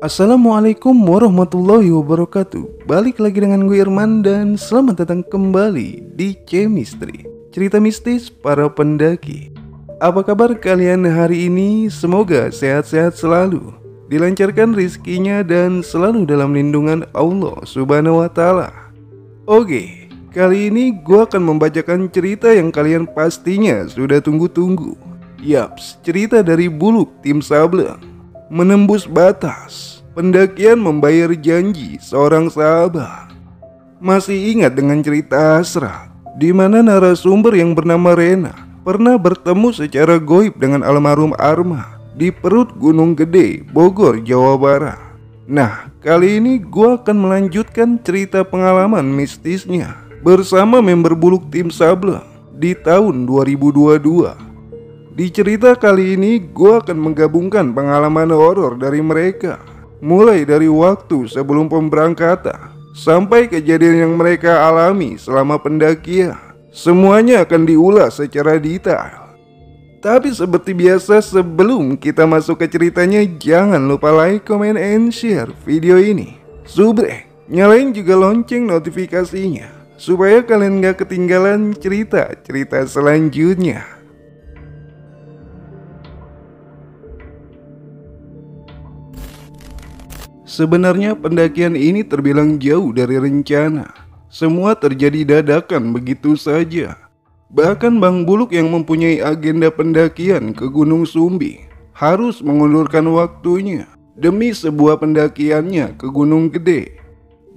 Assalamualaikum warahmatullahi wabarakatuh. Balik lagi dengan gue Irman dan selamat datang kembali di Chemistry, cerita mistis para pendaki. Apa kabar kalian hari ini? Semoga sehat-sehat selalu, dilancarkan rizkinya dan selalu dalam lindungan Allah Subhanahu wa Ta'ala. Oke, kali ini gue akan membacakan cerita yang kalian pastinya sudah tunggu-tunggu. Yaps, cerita dari Buluk Tim Sableng. Menembus batas, pendakian membayar janji seorang sahabat. Masih ingat dengan cerita Asra, di mana narasumber yang bernama Rena pernah bertemu secara goib dengan almarhum Arma di perut Gunung Gede, Bogor, Jawa Barat. Nah, kali ini gua akan melanjutkan cerita pengalaman mistisnya bersama member Buluk Tim Sableng di tahun 2022. Di cerita kali ini gue akan menggabungkan pengalaman horor dari mereka, mulai dari waktu sebelum pemberangkatan sampai kejadian yang mereka alami selama pendakian. Semuanya akan diulas secara detail. Tapi seperti biasa, sebelum kita masuk ke ceritanya, jangan lupa like, comment, and share video ini. Subrek, nyalain juga lonceng notifikasinya supaya kalian gak ketinggalan cerita-cerita selanjutnya. Sebenarnya pendakian ini terbilang jauh dari rencana. Semua terjadi dadakan begitu saja. Bahkan Bang Buluk yang mempunyai agenda pendakian ke Gunung Sumbi harus mengundurkan waktunya demi sebuah pendakiannya ke Gunung Gede.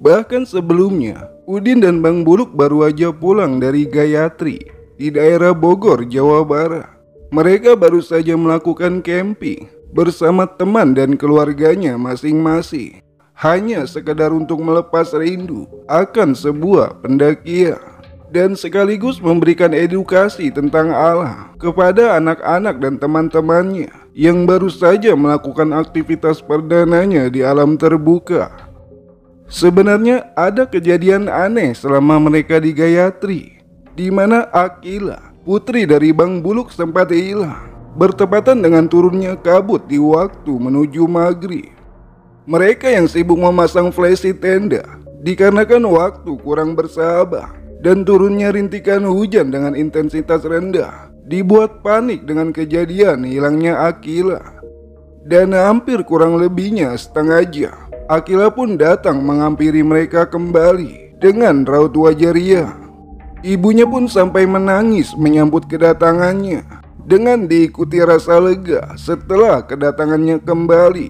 Bahkan sebelumnya, Udin dan Bang Buluk baru aja pulang dari Gayatri di daerah Bogor, Jawa Barat. Mereka baru saja melakukan camping bersama teman dan keluarganya masing-masing, hanya sekedar untuk melepas rindu akan sebuah pendakian dan sekaligus memberikan edukasi tentang alam kepada anak-anak dan teman-temannya yang baru saja melakukan aktivitas perdananya di alam terbuka. Sebenarnya ada kejadian aneh selama mereka di Gayatri, di mana Akila, putri dari Bang Buluk, sempat hilang bertepatan dengan turunnya kabut di waktu menuju maghrib. Mereka yang sibuk memasang flesi tenda dikarenakan waktu kurang bersahabat dan turunnya rintikan hujan dengan intensitas rendah dibuat panik dengan kejadian hilangnya Akila. Dan hampir kurang lebihnya setengah jam, Akila pun datang menghampiri mereka kembali dengan raut wajah riang. Ibunya pun sampai menangis menyambut kedatangannya dengan diikuti rasa lega setelah kedatangannya kembali.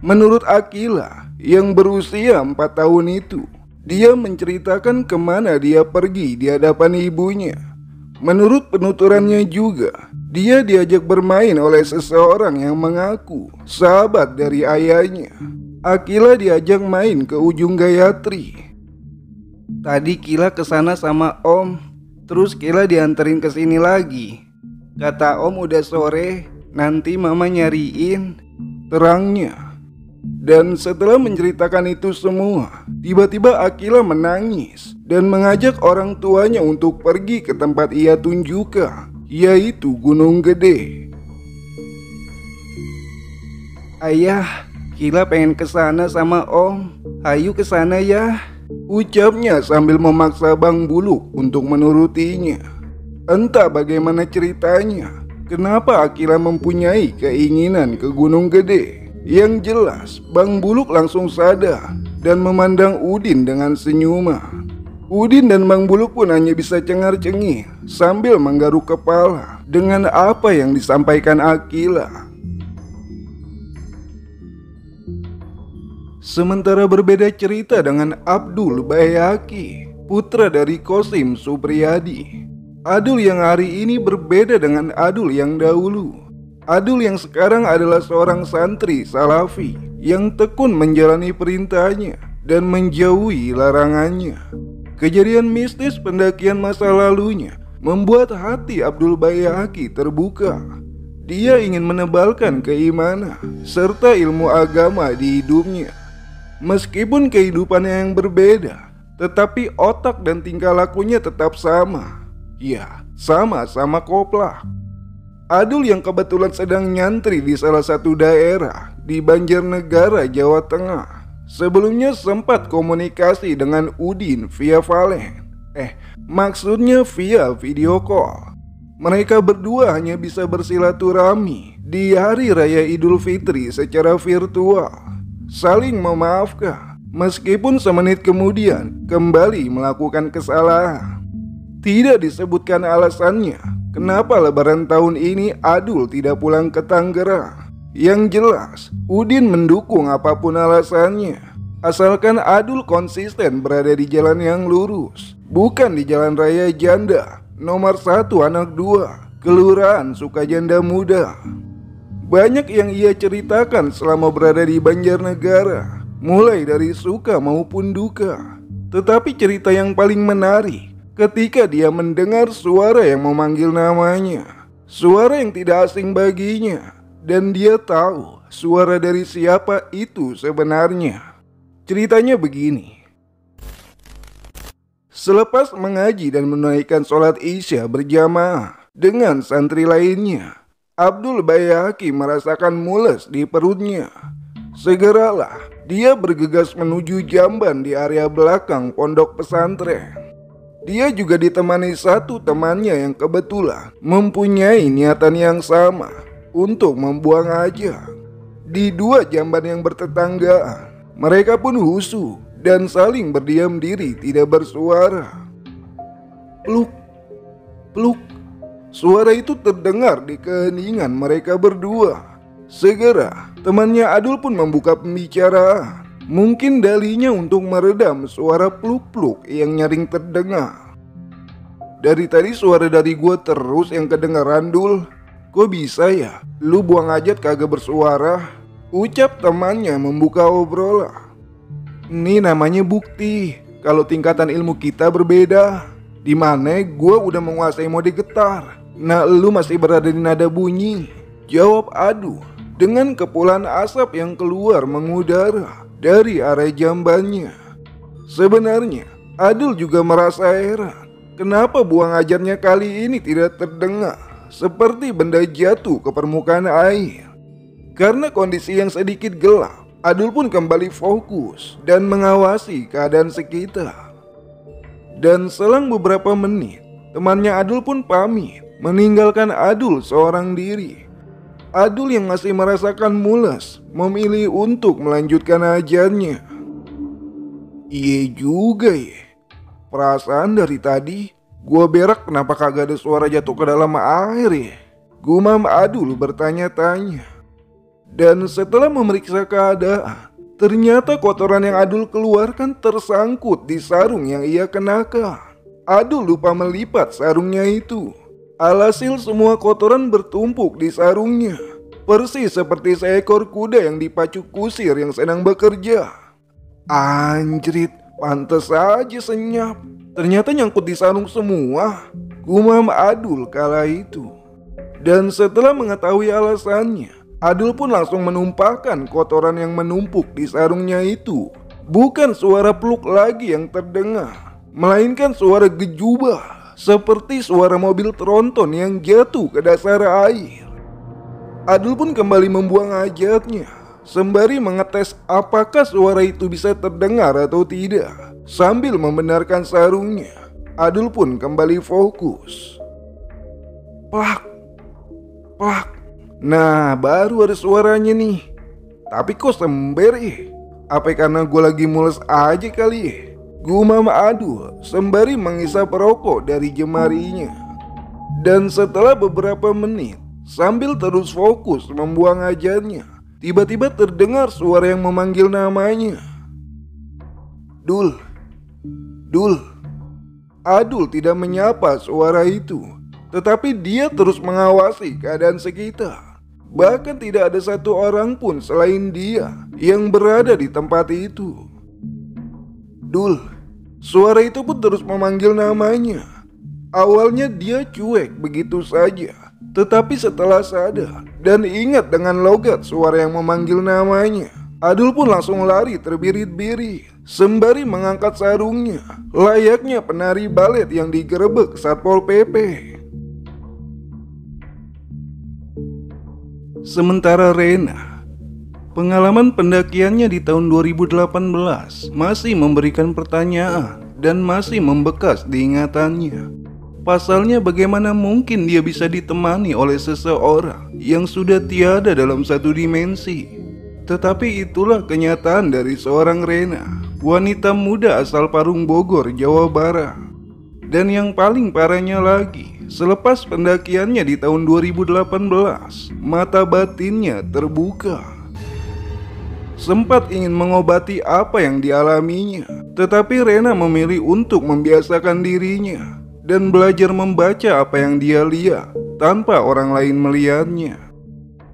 Menurut Akila yang berusia 4 tahun itu, dia menceritakan kemana dia pergi di hadapan ibunya. Menurut penuturannya juga, dia diajak bermain oleh seseorang yang mengaku sahabat dari ayahnya. Akila diajak main ke ujung Gayatri. Tadi Kila kesana sama Om, terus Kila dianterin ke sini lagi. Kata Om udah sore, nanti Mama nyariin, terangnya. Dan setelah menceritakan itu semua, tiba-tiba Akila menangis dan mengajak orang tuanya untuk pergi ke tempat ia tunjukkan, yaitu Gunung Gede. Ayah, Kila pengen kesana sama Om, hayu kesana ya, ucapnya sambil memaksa Bang Buluk untuk menurutinya. Entah bagaimana ceritanya, kenapa Akila mempunyai keinginan ke Gunung Gede. Yang jelas, Bang Buluk langsung sadar dan memandang Udin dengan senyuman. Udin dan Bang Buluk pun hanya bisa cengar-cengir sambil menggaruk kepala dengan apa yang disampaikan Akila. Sementara berbeda cerita dengan Abdul Bayaki, putra dari Kosim Supriyadi. Adul yang hari ini berbeda dengan Adul yang dahulu. Adul yang sekarang adalah seorang santri Salafi yang tekun menjalani perintahnya dan menjauhi larangannya. Kejadian mistis pendakian masa lalunya membuat hati Abdul Bayaki terbuka. Dia ingin menebalkan keimanan serta ilmu agama di hidupnya. Meskipun kehidupannya yang berbeda, tetapi otak dan tingkah lakunya tetap sama. Ya, sama-sama koplak. Adul yang kebetulan sedang nyantri di salah satu daerah di Banjarnegara, Jawa Tengah. Sebelumnya sempat komunikasi dengan Udin via Valen. Maksudnya via video call. Mereka berdua hanya bisa bersilaturahmi di hari raya Idul Fitri secara virtual, saling memaafkan meskipun semenit kemudian kembali melakukan kesalahan. Tidak disebutkan alasannya kenapa lebaran tahun ini Adul tidak pulang ke Tangerang. Yang jelas, Udin mendukung apapun alasannya, asalkan Adul konsisten berada di jalan yang lurus, bukan di jalan raya janda nomor 1 anak 2, Kelurahan Sukajanda Muda. Banyak yang ia ceritakan selama berada di Banjarnegara, mulai dari suka maupun duka. Tetapi cerita yang paling menarik ketika dia mendengar suara yang memanggil namanya. Suara yang tidak asing baginya, dan dia tahu suara dari siapa itu sebenarnya. Ceritanya begini. Selepas mengaji dan menunaikan sholat Isya berjamaah dengan santri lainnya, Abdul Bayhaqi merasakan mules di perutnya. Segeralah dia bergegas menuju jamban di area belakang pondok pesantren. Dia juga ditemani satu temannya yang kebetulan mempunyai niatan yang sama untuk membuang hajat. Di 2 jamban yang bertetanggaan, mereka pun husu dan saling berdiam diri tidak bersuara. Pluk, pluk. Suara itu terdengar di keheningan mereka berdua. Segera temannya Adul pun membuka pembicaraan, mungkin dalinya untuk meredam suara pluk-pluk yang nyaring terdengar. Dari tadi suara dari gua terus yang kedengaran, Dul. Kok bisa ya lu buang hajat kagak bersuara? Ucap temannya membuka obrolan. Ini namanya bukti kalau tingkatan ilmu kita berbeda. Dimana gua udah menguasai mode getar, nah lu masih berada di nada bunyi. Jawab Adul dengan kepulan asap yang keluar mengudara dari area jambannya. Sebenarnya Adul juga merasa heran, kenapa buang hajatnya kali ini tidak terdengar seperti benda jatuh ke permukaan air. Karena kondisi yang sedikit gelap, Adul pun kembali fokus dan mengawasi keadaan sekitar. Dan selang beberapa menit, temannya Adul pun pamit meninggalkan Adul seorang diri. Adul yang masih merasakan mules memilih untuk melanjutkan hajatnya. Iya juga ya, perasaan dari tadi gua berak kenapa kagak ada suara jatuh ke dalam air ya? Gumam Adul bertanya-tanya. Dan setelah memeriksa keadaan, ternyata kotoran yang Adul keluarkan tersangkut di sarung yang ia kenakan. Adul lupa melipat sarungnya itu. Alhasil semua kotoran bertumpuk di sarungnya, persis seperti seekor kuda yang dipacu kusir yang sedang bekerja. Anjrit, pantes aja senyap. Ternyata nyangkut di sarung semua, gumam Adul kala itu. Dan setelah mengetahui alasannya, Adul pun langsung menumpahkan kotoran yang menumpuk di sarungnya itu. Bukan suara peluk lagi yang terdengar, melainkan suara gejubah seperti suara mobil tronton yang jatuh ke dasar air. Adul pun kembali membuang hajatnya, sembari mengetes apakah suara itu bisa terdengar atau tidak. Sambil membenarkan sarungnya, Adul pun kembali fokus. Plak, plak. Nah, baru ada suaranya nih. Tapi kok sember ya? Apa karena gue lagi mules aja kali ya? Gumam Adul sembari mengisap rokok dari jemarinya. Dan setelah beberapa menit, sambil terus fokus membuang hajatnya, tiba-tiba terdengar suara yang memanggil namanya. Dul, Dul. Adul tidak menyapa suara itu, tetapi dia terus mengawasi keadaan sekitar. Bahkan tidak ada satu orang pun selain dia yang berada di tempat itu. Dul. Suara itu pun terus memanggil namanya. Awalnya dia cuek begitu saja, tetapi setelah sadar dan ingat dengan logat suara yang memanggil namanya, Adul pun langsung lari terbirit-birit sembari mengangkat sarungnya, layaknya penari balet yang digerebek Satpol PP. Sementara Rena Pengalaman pendakiannya di tahun 2018 masih memberikan pertanyaan dan masih membekas di ingatannya. Pasalnya bagaimana mungkin dia bisa ditemani oleh seseorang yang sudah tiada dalam satu dimensi. Tetapi itulah kenyataan dari seorang Rena, wanita muda asal Parung Bogor, Jawa Barat. Dan yang paling parahnya lagi, selepas pendakiannya di tahun 2018, mata batinnya terbuka. Sempat ingin mengobati apa yang dialaminya, tetapi Rena memilih untuk membiasakan dirinya dan belajar membaca apa yang dia lihat tanpa orang lain melihatnya.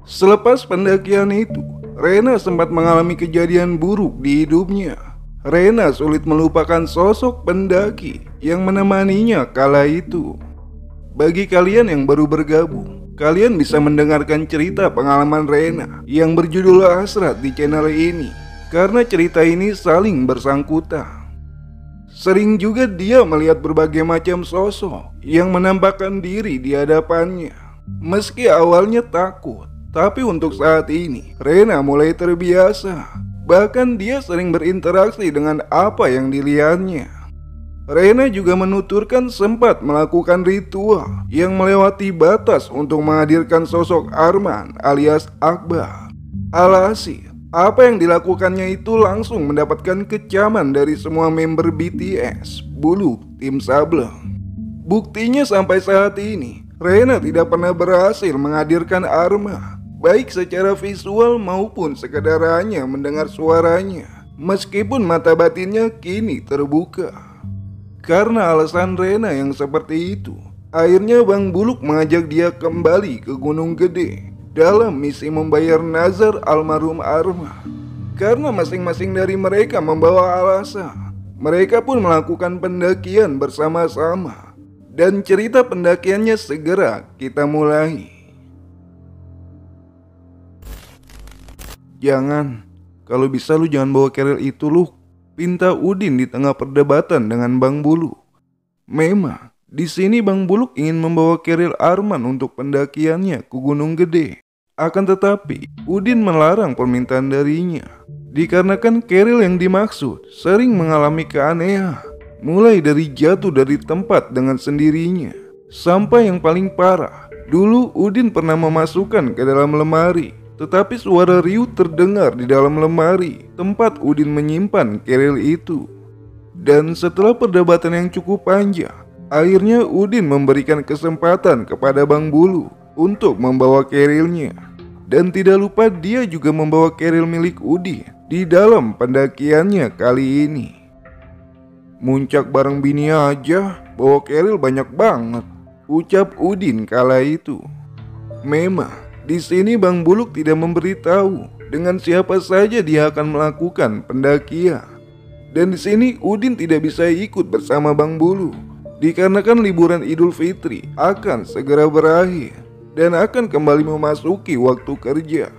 Selepas pendakian itu, Rena sempat mengalami kejadian buruk di hidupnya. Rena sulit melupakan sosok pendaki yang menemaninya kala itu. Bagi kalian yang baru bergabung, kalian bisa mendengarkan cerita pengalaman Rena yang berjudul Hasrat di channel ini, karena cerita ini saling bersangkutan. Sering juga dia melihat berbagai macam sosok yang menampakkan diri di hadapannya. Meski awalnya takut, tapi untuk saat ini Rena mulai terbiasa. Bahkan dia sering berinteraksi dengan apa yang dilihatnya. Rena juga menuturkan sempat melakukan ritual yang melewati batas untuk menghadirkan sosok Arman alias Akbar. Alhasil, apa yang dilakukannya itu langsung mendapatkan kecaman dari semua member BTS, Buluk, Tim Sableng. Buktinya sampai saat ini, Rena tidak pernah berhasil menghadirkan Arman, baik secara visual maupun sekadar hanya mendengar suaranya, meskipun mata batinnya kini terbuka. Karena alasan Rena yang seperti itu, akhirnya Bang Buluk mengajak dia kembali ke Gunung Gede dalam misi membayar nazar almarhum Arman. Karena masing-masing dari mereka membawa alasan, mereka pun melakukan pendakian bersama-sama. Dan cerita pendakiannya segera kita mulai. Jangan, kalau bisa lu jangan bawa keril itu lu, pinta Udin di tengah perdebatan dengan Bang Buluk. Memang, di sini Bang Buluk ingin membawa keril Arman untuk pendakiannya ke Gunung Gede. Akan tetapi, Udin melarang permintaan darinya. Dikarenakan keril yang dimaksud sering mengalami keanehan. Mulai dari jatuh dari tempat dengan sendirinya, sampai yang paling parah, dulu Udin pernah memasukkan ke dalam lemari. Tetapi suara riuh terdengar di dalam lemari tempat Udin menyimpan keril itu. Dan setelah perdebatan yang cukup panjang, akhirnya Udin memberikan kesempatan kepada Bang Buluk untuk membawa kerilnya. Dan tidak lupa dia juga membawa keril milik Udin di dalam pendakiannya kali ini. Muncak bareng bini aja, bawa keril banyak banget, ucap Udin kala itu. Memang di sini Bang Buluk tidak memberitahu dengan siapa saja dia akan melakukan pendakian. Dan di sini Udin tidak bisa ikut bersama Bang Buluk dikarenakan liburan Idul Fitri akan segera berakhir dan akan kembali memasuki waktu kerja.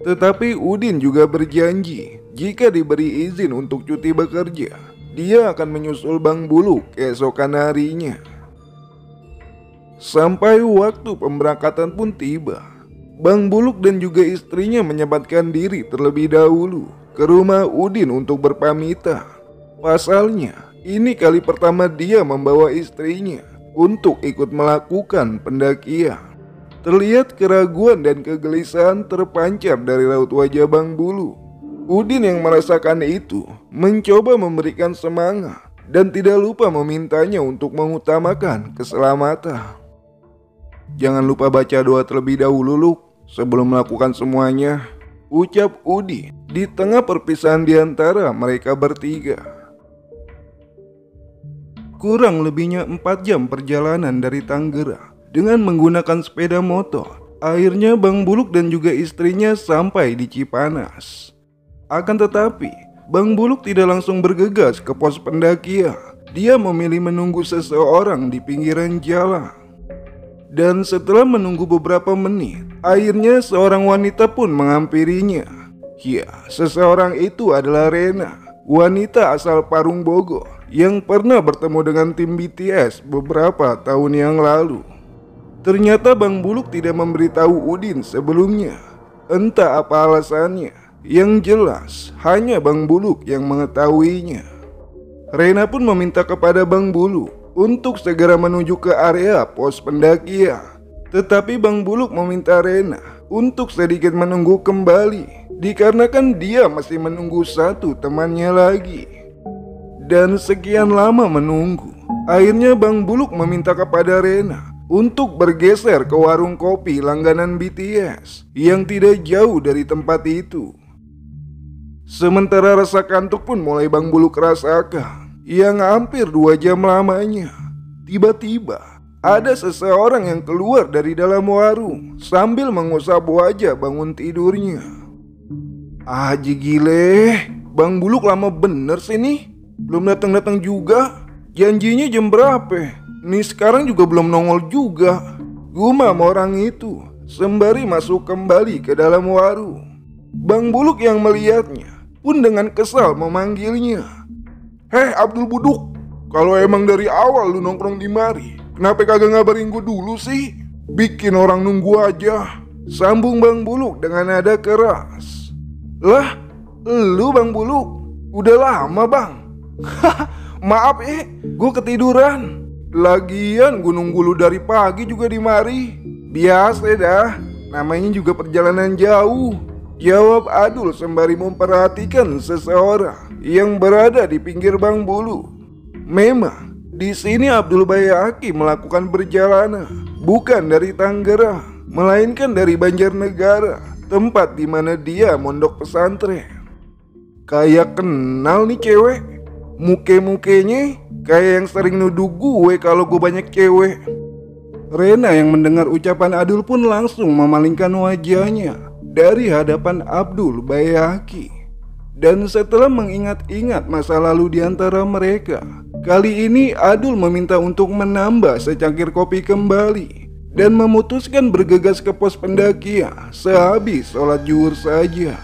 Tetapi Udin juga berjanji jika diberi izin untuk cuti bekerja, dia akan menyusul Bang Buluk keesokan harinya. Sampai waktu pemberangkatan pun tiba. Bang Buluk dan juga istrinya menyempatkan diri terlebih dahulu ke rumah Udin untuk berpamitan. Pasalnya, ini kali pertama dia membawa istrinya untuk ikut melakukan pendakian. Terlihat keraguan dan kegelisahan terpancar dari raut wajah Bang Buluk. Udin yang merasakan itu mencoba memberikan semangat dan tidak lupa memintanya untuk mengutamakan keselamatan. Jangan lupa baca doa terlebih dahulu, Luk, sebelum melakukan semuanya, ucap Udin di tengah perpisahan di antara mereka bertiga. Kurang lebihnya 4 jam perjalanan dari Tangerang dengan menggunakan sepeda motor. Akhirnya Bang Buluk dan juga istrinya sampai di Cipanas. Akan tetapi, Bang Buluk tidak langsung bergegas ke pos pendakian. Dia memilih menunggu seseorang di pinggiran jalan. Dan setelah menunggu beberapa menit, akhirnya seorang wanita pun menghampirinya. Ya, seseorang itu adalah Rena, wanita asal Parung Bogor yang pernah bertemu dengan tim BTS beberapa tahun yang lalu. Ternyata Bang Buluk tidak memberitahu Udin sebelumnya. Entah apa alasannya, Yang jelas hanya Bang Buluk yang mengetahuinya. Rena pun meminta kepada Bang Buluk untuk segera menuju ke area pos pendakian. Tetapi Bang Buluk meminta Rena untuk sedikit menunggu kembali, dikarenakan dia masih menunggu satu temannya lagi. Dan sekian lama menunggu, akhirnya Bang Buluk meminta kepada Rena untuk bergeser ke warung kopi langganan BTS yang tidak jauh dari tempat itu. Sementara rasa kantuk pun mulai Bang Buluk rasakan, yang hampir 2 jam lamanya. Tiba-tiba ada seseorang yang keluar dari dalam warung sambil mengusap wajah bangun tidurnya. Haji gile, Bang Buluk lama bener sih nih, belum datang-datang juga. Janjinya jam berapa? Nih sekarang juga belum nongol juga, gumam orang itu sembari masuk kembali ke dalam warung. Bang Buluk yang melihatnya pun dengan kesal memanggilnya. Hei Abdul Buduk, kalau emang dari awal lu nongkrong di mari, kenapa kagak ngabarin gue dulu sih? Bikin orang nunggu aja, sambung Bang Buluk dengan nada keras. Lah, lu Bang Buluk, udah lama bang. Maaf gue ketiduran. Lagian gue nunggu lu dari pagi juga di mari. Biasa dah, namanya juga perjalanan jauh, jawab Adul sembari memperhatikan seseorang yang berada di pinggir Bang Buluk. Memang di sini Abdul Bayaki melakukan perjalanan bukan dari Tangerang, melainkan dari Banjarnegara, tempat di mana dia mondok pesantren. Kayak kenal nih cewek, muke-mukenya kayak yang sering nuduh gue kalau gue banyak cewek. Rena yang mendengar ucapan Adul pun langsung memalingkan wajahnya dari hadapan Abdul Bayaki. Dan setelah mengingat-ingat masa lalu di antara mereka, kali ini Adul meminta untuk menambah secangkir kopi kembali dan memutuskan bergegas ke pos pendakian sehabis sholat zuhur saja.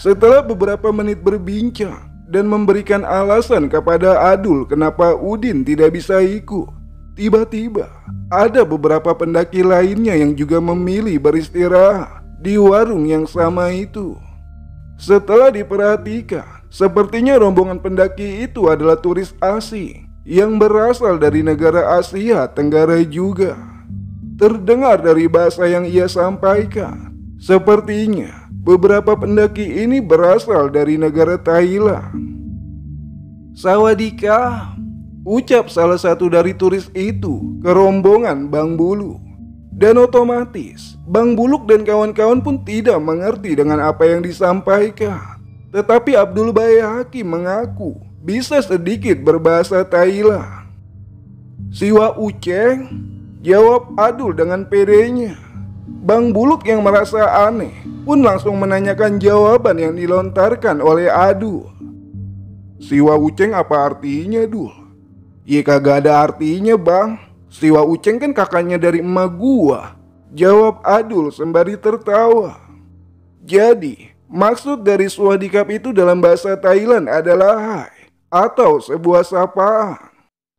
Setelah beberapa menit berbincang dan memberikan alasan kepada Adul kenapa Udin tidak bisa ikut, tiba-tiba ada beberapa pendaki lainnya yang juga memilih beristirahat di warung yang sama itu. Setelah diperhatikan, sepertinya rombongan pendaki itu adalah turis asing yang berasal dari negara Asia Tenggara juga. Terdengar dari bahasa yang ia sampaikan, sepertinya beberapa pendaki ini berasal dari negara Thailand. Sawadika, ucap salah satu dari turis itu ke rombongan Bang Buluk. Dan otomatis Bang Buluk dan kawan-kawan pun tidak mengerti dengan apa yang disampaikan. Tetapi Abdul Bayaki mengaku bisa sedikit berbahasa Thailand. Siwa Uceng, jawab Adul dengan pedenya. Bang Buluk yang merasa aneh pun langsung menanyakan jawaban yang dilontarkan oleh Adul. Siwa Uceng apa artinya, Dul? Ya kagak ada artinya bang, Siwa Uceng kan kakaknya dari emak gua, jawab Adul sembari tertawa. Jadi maksud dari Swadikap itu dalam bahasa Thailand adalah hai atau sebuah sapaan.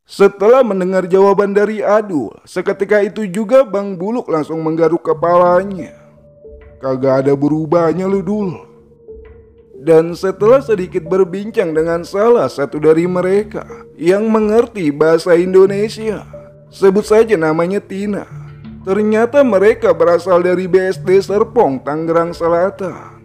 Setelah mendengar jawaban dari Adul, seketika itu juga Bang Buluk langsung menggaruk kepalanya. Kagak ada berubahnya lu Dul. Dan setelah sedikit berbincang dengan salah satu dari mereka yang mengerti bahasa Indonesia, sebut saja namanya Tina, ternyata mereka berasal dari BSD Serpong, Tangerang Selatan.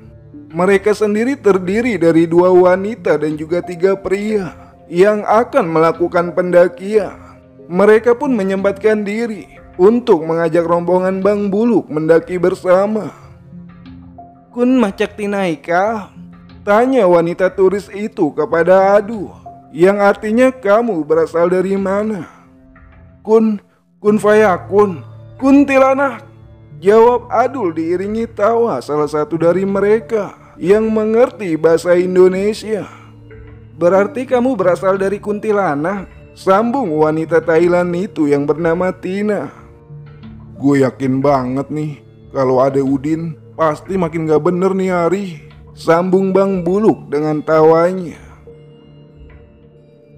Mereka sendiri terdiri dari 2 wanita dan juga 3 pria yang akan melakukan pendakian. Mereka pun menyempatkan diri untuk mengajak rombongan Bang Buluk mendaki bersama. Kun macak tinaika? Tanya wanita turis itu kepada Adul, yang artinya kamu berasal dari mana? Kun fayakun, kuntilanak, jawab Adul diiringi tawa salah satu dari mereka yang mengerti bahasa Indonesia. Berarti kamu berasal dari kuntilanak, sambung wanita Thailand itu yang bernama Tina. Gue yakin banget nih, kalau ada Udin pasti makin gak bener nih hari, sambung Bang Buluk dengan tawanya.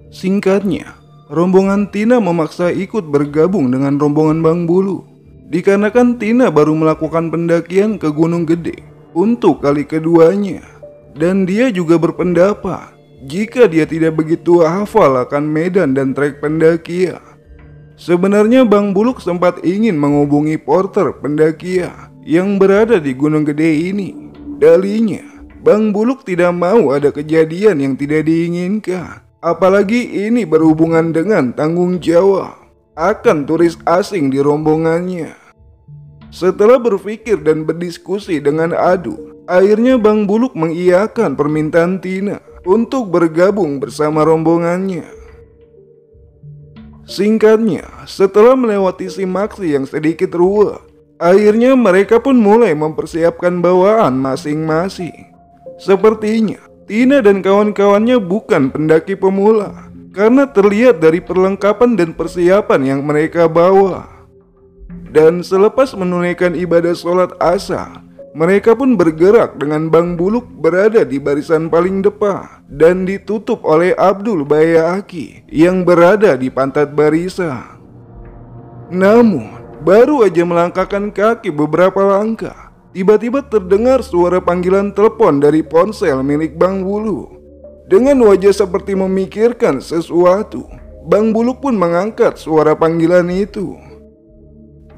Singkatnya, rombongan Tina memaksa ikut bergabung dengan rombongan Bang Buluk, dikarenakan Tina baru melakukan pendakian ke Gunung Gede untuk kali keduanya. Dan dia juga berpendapat jika dia tidak begitu hafal akan medan dan trek pendakian. Sebenarnya Bang Buluk sempat ingin menghubungi porter pendakian yang berada di Gunung Gede ini. Dalinya, Bang Buluk tidak mau ada kejadian yang tidak diinginkan. Apalagi ini berhubungan dengan tanggung jawab akan turis asing di rombongannya. Setelah berpikir dan berdiskusi dengan Adul, akhirnya Bang Buluk mengiyakan permintaan Tina untuk bergabung bersama rombongannya. Singkatnya, setelah melewati simaksi yang sedikit ruwet, akhirnya mereka pun mulai mempersiapkan bawaan masing-masing. Sepertinya Tina dan kawan-kawannya bukan pendaki pemula, karena terlihat dari perlengkapan dan persiapan yang mereka bawa. Dan selepas menunaikan ibadah sholat asar, mereka pun bergerak dengan Bang Buluk berada di barisan paling depan dan ditutup oleh Abdul Bayaki yang berada di pantat barisan. Namun, baru aja melangkahkan kaki beberapa langkah, tiba-tiba terdengar suara panggilan telepon dari ponsel milik Bang Buluk. Dengan wajah seperti memikirkan sesuatu, Bang Buluk pun mengangkat suara panggilan itu.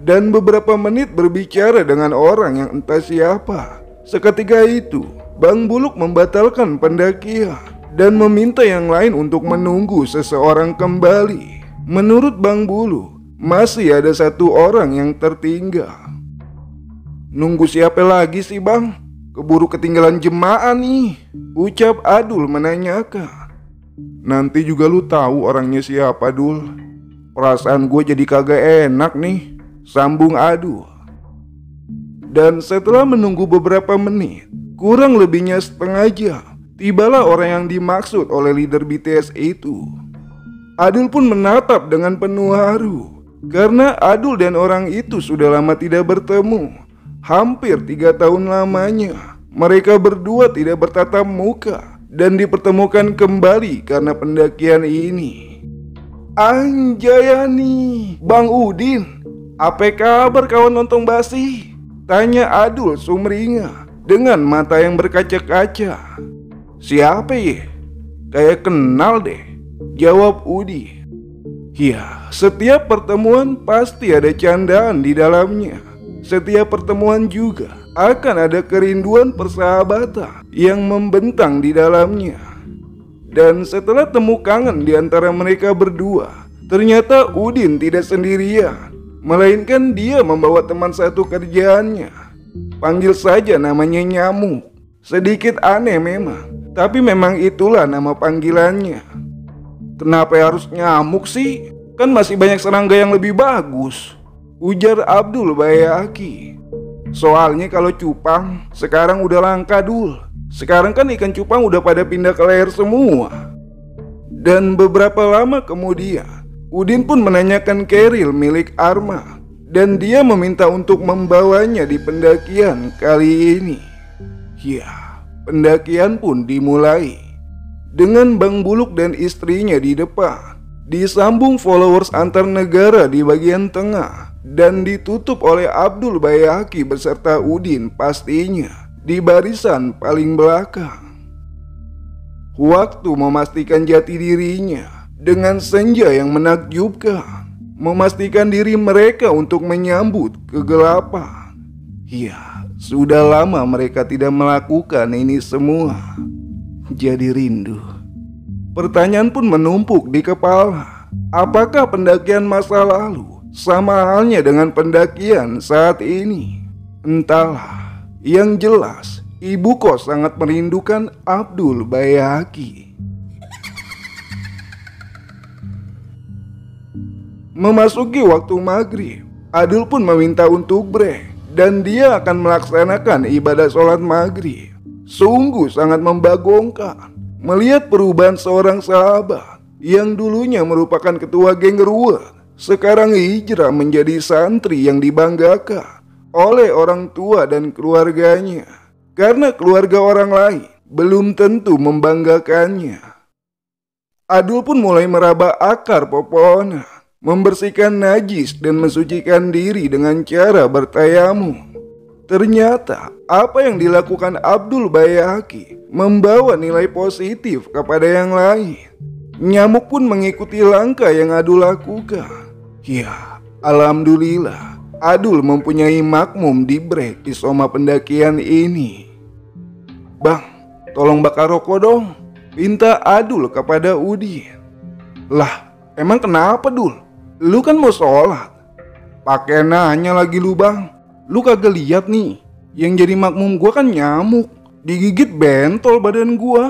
Dan beberapa menit berbicara dengan orang yang entah siapa. Seketika itu, Bang Buluk membatalkan pendakian dan meminta yang lain untuk menunggu seseorang kembali. Menurut Bang Buluk, masih ada satu orang yang tertinggal. Nunggu siapa lagi sih Bang? Keburu ketinggalan jemaah nih, ucap Adul menanyakan. Nanti juga lu tahu orangnya siapa, Dul. Perasaan gue jadi kagak enak nih, sambung Adul. Dan setelah menunggu beberapa menit, kurang lebihnya setengah jam, tibalah orang yang dimaksud oleh leader BTS itu. Adul pun menatap dengan penuh haru, karena Adul dan orang itu sudah lama tidak bertemu. Hampir 3 tahun lamanya, mereka berdua tidak bertatap muka dan dipertemukan kembali karena pendakian ini. Anjayani, Bang Udin, apa kabar kawan lontong basi? Tanya Adul sumringah dengan mata yang berkaca-kaca. Siapa ya? Kayak kenal deh, jawab Udi. Ya, setiap pertemuan pasti ada candaan di dalamnya. Setiap pertemuan juga akan ada kerinduan persahabatan yang membentang di dalamnya. Dan setelah temu kangen di antara mereka berdua, ternyata Udin tidak sendirian, melainkan dia membawa teman satu kerjaannya. Panggil saja namanya Nyamuk. Sedikit aneh memang, tapi memang itulah nama panggilannya. Kenapa harus Nyamuk sih? Kan masih banyak serangga yang lebih bagus, ujar Abdul Bayaki. Soalnya kalau cupang sekarang udah langka, Dul. Sekarang kan ikan cupang udah pada pindah ke leher semua. Dan beberapa lama kemudian, Udin pun menanyakan keril milik Arma, dan dia meminta untuk membawanya di pendakian kali ini. Ya, pendakian pun dimulai dengan Bang Buluk dan istrinya di depan, disambung followers antar negara di bagian tengah, dan ditutup oleh Abdul Bayaki beserta Udin pastinya di barisan paling belakang. Waktu memastikan jati dirinya dengan senja yang menakjubkan, memastikan diri mereka untuk menyambut kegelapan. Ya, sudah lama mereka tidak melakukan ini semua. Jadi rindu. Pertanyaan pun menumpuk di kepala. Apakah pendakian masa lalu sama halnya dengan pendakian saat ini? Entahlah. Yang jelas, ibu kos sangat merindukan Abdul Bayaki. Memasuki waktu maghrib, Adul pun meminta untuk break, dan dia akan melaksanakan ibadah sholat maghrib. Sungguh sangat membagongkan melihat perubahan seorang sahabat yang dulunya merupakan ketua geng ruwet, sekarang hijrah menjadi santri yang dibanggakan oleh orang tua dan keluarganya, karena keluarga orang lain belum tentu membanggakannya. Adul pun mulai meraba akar pepohonan, membersihkan najis dan mensucikan diri dengan cara bertayamum. Ternyata apa yang dilakukan Abdul Bayaki membawa nilai positif kepada yang lain. Nyamuk pun mengikuti langkah yang Adul lakukan. Ya, alhamdulillah Adul mempunyai makmum di break di Soma pendakian ini. "Bang, tolong bakar rokok dong," pinta Adul kepada Udin. "Lah, emang kenapa Dul? Lu kan mau sholat." "Pakai nanya lagi lu bang. Lu kagak lihat nih, yang jadi makmum gua kan nyamuk. Digigit bentol badan gua."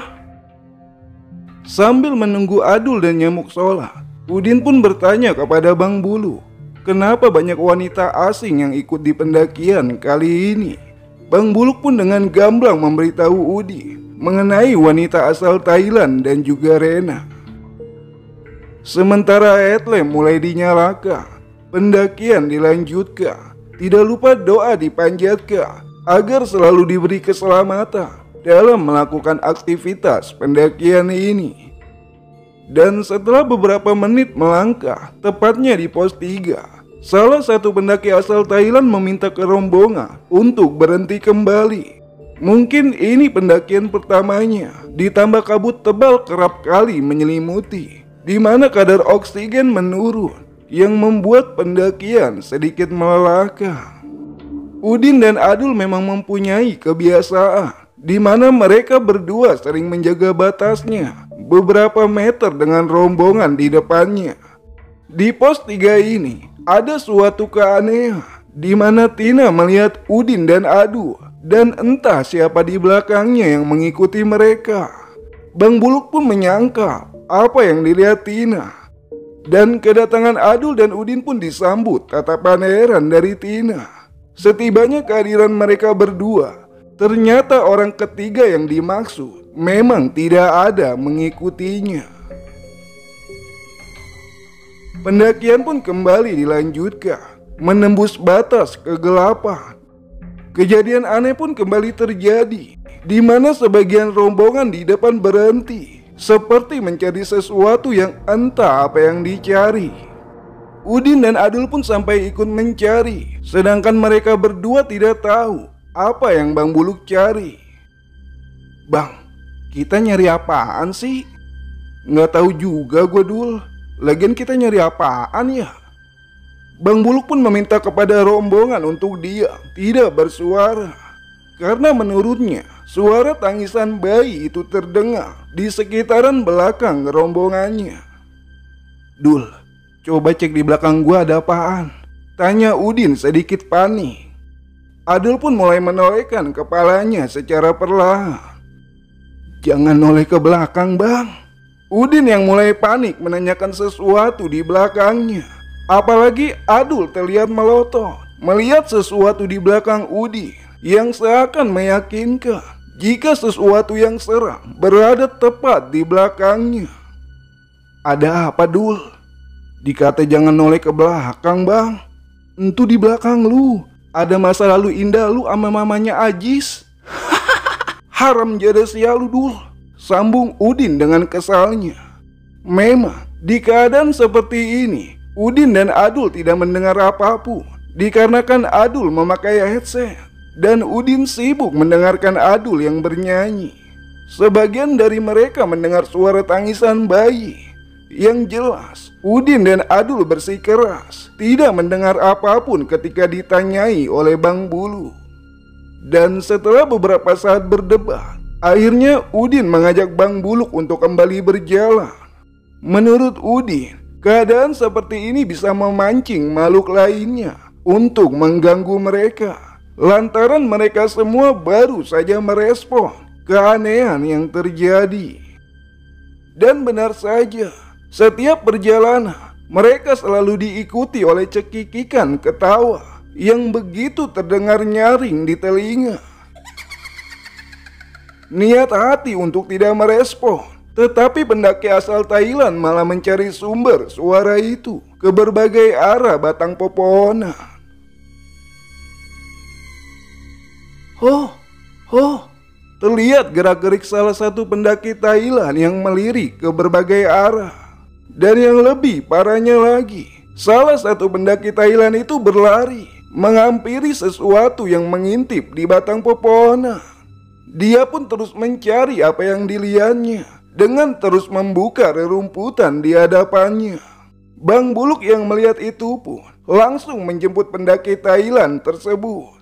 Sambil menunggu Adul dan nyamuk sholat, Udin pun bertanya kepada Bang Bulu, kenapa banyak wanita asing yang ikut di pendakian kali ini. Bang Buluk pun dengan gamblang memberitahu Udin mengenai wanita asal Thailand dan juga Rena. Sementara headlamp mulai dinyalakan, pendakian dilanjutkan. Tidak lupa doa dipanjatkan agar selalu diberi keselamatan dalam melakukan aktivitas pendakian ini. Dan setelah beberapa menit melangkah, tepatnya di pos 3, salah satu pendaki asal Thailand meminta ke rombongan untuk berhenti kembali. Mungkin ini pendakian pertamanya, ditambah kabut tebal kerap kali menyelimuti, di mana kadar oksigen menurun yang membuat pendakian sedikit melelahkan. Udin dan Adul memang mempunyai kebiasaan di mana mereka berdua sering menjaga batasnya beberapa meter dengan rombongan di depannya. Di pos 3 ini ada suatu keanehan di mana Tina melihat Udin dan Adul dan entah siapa di belakangnya yang mengikuti mereka. Bang Buluk pun menyangka apa yang dilihat Tina. Dan kedatangan Adul dan Udin pun disambut tatapan heran dari Tina. Setibanya kehadiran mereka berdua, ternyata orang ketiga yang dimaksud memang tidak ada mengikutinya. Pendakian pun kembali dilanjutkan, menembus batas kegelapan. Kejadian aneh pun kembali terjadi, di mana sebagian rombongan di depan berhenti, seperti mencari sesuatu yang entah apa yang dicari. Udin dan Adul pun sampai ikut mencari, sedangkan mereka berdua tidak tahu apa yang Bang Buluk cari. "Bang, kita nyari apaan sih?" "Nggak tahu juga gue Dul. Lagian kita nyari apaan ya?" Bang Buluk pun meminta kepada rombongan untuk diam, tidak bersuara. Karena menurutnya suara tangisan bayi itu terdengar di sekitaran belakang rombongannya. "Dul, coba cek di belakang gua ada apaan?" tanya Udin sedikit panik. Adul pun mulai menolehkan kepalanya secara perlahan. "Jangan noleh ke belakang bang." Udin yang mulai panik menanyakan sesuatu di belakangnya. Apalagi Adul terlihat melotot melihat sesuatu di belakang Udin yang seakan meyakinkan jika sesuatu yang seram berada tepat di belakangnya. "Ada apa Dul?" "Dikata jangan noleh ke belakang bang." "Entu di belakang lu ada masa lalu indah lu sama mamanya Ajis." "Haram jada sial lu Dul," sambung Udin dengan kesalnya. Memang di keadaan seperti ini Udin dan Adul tidak mendengar apapun, dikarenakan Adul memakai headset dan Udin sibuk mendengarkan Adul yang bernyanyi. Sebagian dari mereka mendengar suara tangisan bayi. Yang jelas, Udin dan Adul bersikeras tidak mendengar apapun ketika ditanyai oleh Bang Bulu. Dan setelah beberapa saat berdebat, akhirnya Udin mengajak Bang Buluk untuk kembali berjalan. Menurut Udin, keadaan seperti ini bisa memancing makhluk lainnya untuk mengganggu mereka, lantaran mereka semua baru saja merespon keanehan yang terjadi. Dan benar saja, setiap perjalanan mereka selalu diikuti oleh cekikikan ketawa yang begitu terdengar nyaring di telinga. Niat hati untuk tidak merespon, tetapi pendaki asal Thailand malah mencari sumber suara itu ke berbagai arah batang pepohonan. "Oh, terlihat gerak-gerik salah satu pendaki Thailand yang melirik ke berbagai arah. Dan yang lebih parahnya lagi, salah satu pendaki Thailand itu berlari menghampiri sesuatu yang mengintip di batang pepohonan. Dia pun terus mencari apa yang dilihatnya dengan terus membuka rerumputan di hadapannya. Bang Buluk yang melihat itu pun langsung menjemput pendaki Thailand tersebut.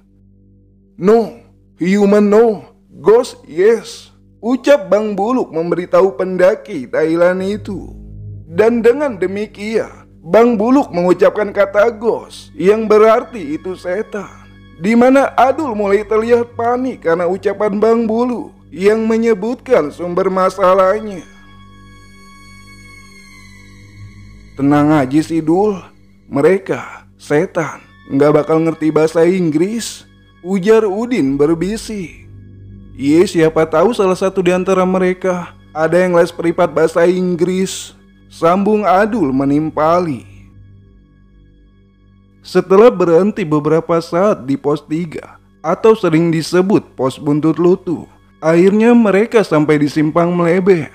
"No, human no, ghost yes," ucap Bang Buluk memberitahu pendaki Thailand itu. Dan dengan demikian Bang Buluk mengucapkan kata ghost yang berarti itu setan, di mana Adul mulai terlihat panik karena ucapan Bang Buluk yang menyebutkan sumber masalahnya. "Tenang aja sih Dul, mereka setan nggak bakal ngerti bahasa Inggris," ujar Udin berbisik. "Iya, siapa tahu salah satu di antara mereka ada yang les privat bahasa Inggris," sambung Adul menimpali. Setelah berhenti beberapa saat di pos 3 atau sering disebut pos buntut lutu, akhirnya mereka sampai di simpang melebeh.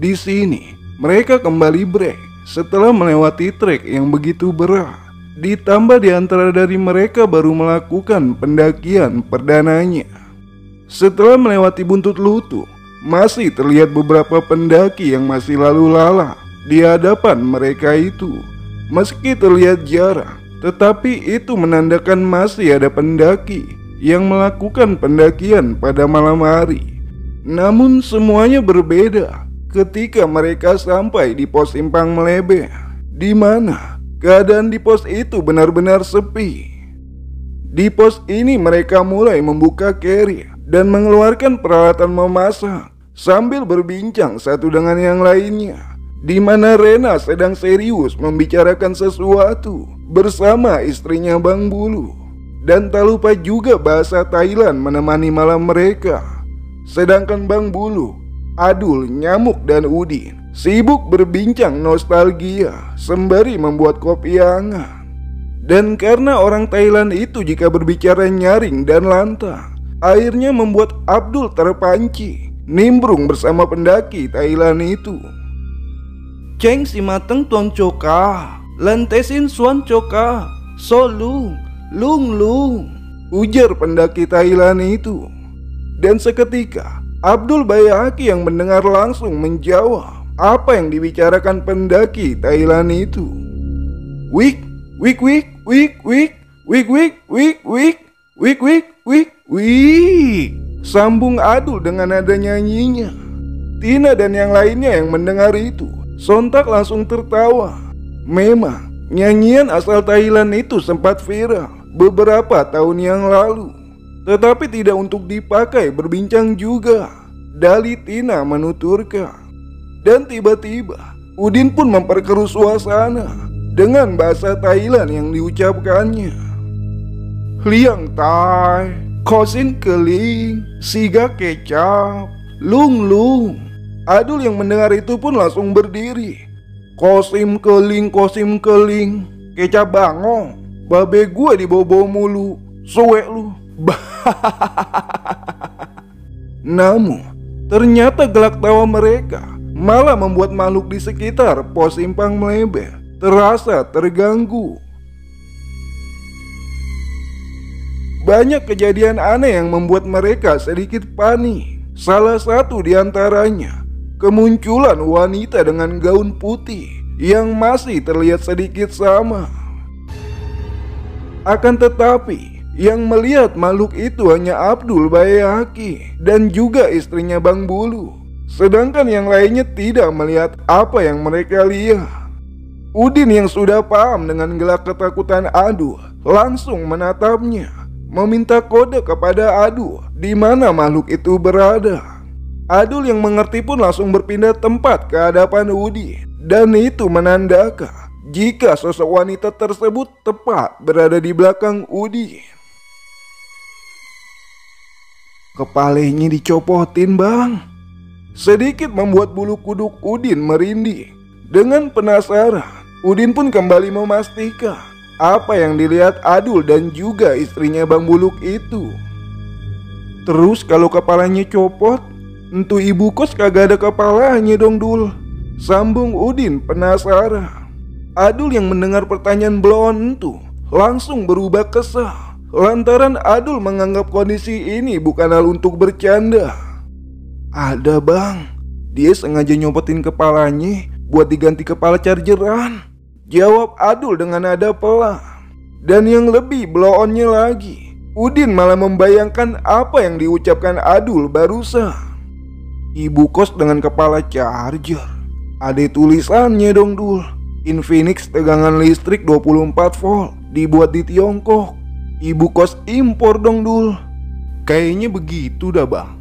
Di sini mereka kembali break setelah melewati trek yang begitu berat. Ditambah di antara dari mereka baru melakukan pendakian perdananya. Setelah melewati buntut lutu, masih terlihat beberapa pendaki yang masih lalu lalang di hadapan mereka itu. Meski terlihat jarang, tetapi itu menandakan masih ada pendaki yang melakukan pendakian pada malam hari. Namun semuanya berbeda ketika mereka sampai di pos simpang melebeh, di mana keadaan di pos itu benar-benar sepi. Di pos ini mereka mulai membuka carrier dan mengeluarkan peralatan memasak sambil berbincang satu dengan yang lainnya, di mana Rena sedang serius membicarakan sesuatu bersama istrinya Bang Bulu. Dan tak lupa juga bahasa Thailand menemani malam mereka. Sedangkan Bang Bulu, Adul, Nyamuk, dan Udin sibuk berbincang nostalgia sembari membuat kopi hangat. Dan karena orang Thailand itu jika berbicara nyaring dan lantang, akhirnya membuat Abdul terpancing nimbrung bersama pendaki Thailand itu. "Ceng si mateng tuan coka, lantesin suan coka, solung, lung, ujar pendaki Thailand itu. Dan seketika Abdul Bayaki yang mendengar langsung menjawab apa yang dibicarakan pendaki Thailand itu. "Wik, wik, wik, wik, wik, wik, wik, wik, wik, wik, wik, wik, wik," sambung Adul dengan nada nyanyinya. Tina dan yang lainnya yang mendengar itu sontak langsung tertawa. Memang nyanyian asal Thailand itu sempat viral beberapa tahun yang lalu, tetapi tidak untuk dipakai berbincang juga, Dali Tina menuturkan. Dan tiba-tiba Udin pun memperkeruh suasana dengan bahasa Thailand yang diucapkannya. "Liang tai, kosin keling, siga kecap, lung lung." Adul yang mendengar itu pun langsung berdiri. Kosim keling, kecap bangong, babe gua dibawa-bawa mulu, suwe lu." Namun ternyata gelak tawa mereka malah membuat makhluk di sekitar pos simpang melebeh terasa terganggu. Banyak kejadian aneh yang membuat mereka sedikit panik. Salah satu di antaranya kemunculan wanita dengan gaun putih yang masih terlihat sedikit sama. Akan tetapi yang melihat makhluk itu hanya Abdul Bayaki dan juga istrinya Bang Bulu. Sedangkan yang lainnya tidak melihat apa yang mereka lihat. Udin yang sudah paham dengan gelak ketakutan Adul langsung menatapnya, meminta kode kepada Adul di mana makhluk itu berada. Adul yang mengerti pun langsung berpindah tempat ke hadapan Udin, dan itu menandakan jika sosok wanita tersebut tepat berada di belakang Udin. "Kepalanya dicopotin bang," sedikit membuat bulu kuduk Udin merinding. Dengan penasaran, Udin pun kembali memastikan apa yang dilihat Adul dan juga istrinya Bang Buluk itu. "Terus kalau kepalanya copot, entu ibu kos kagak ada kepalanya dong Dul," sambung Udin penasaran. Adul yang mendengar pertanyaan belon itu langsung berubah kesal lantaran Adul menganggap kondisi ini bukan hal untuk bercanda. Ada bang, dia sengaja nyopotin kepalanya buat diganti kepala chargeran, jawab Adul dengan nada pelan. Dan yang lebih blow-onnya lagi, Udin malah membayangkan apa yang diucapkan Adul barusan. Ibu kos dengan kepala charger. Ada tulisannya dong Dul. Infinix tegangan listrik 24 volt, dibuat di Tiongkok. Ibu kos impor dong Dul. Kayaknya begitu dah bang.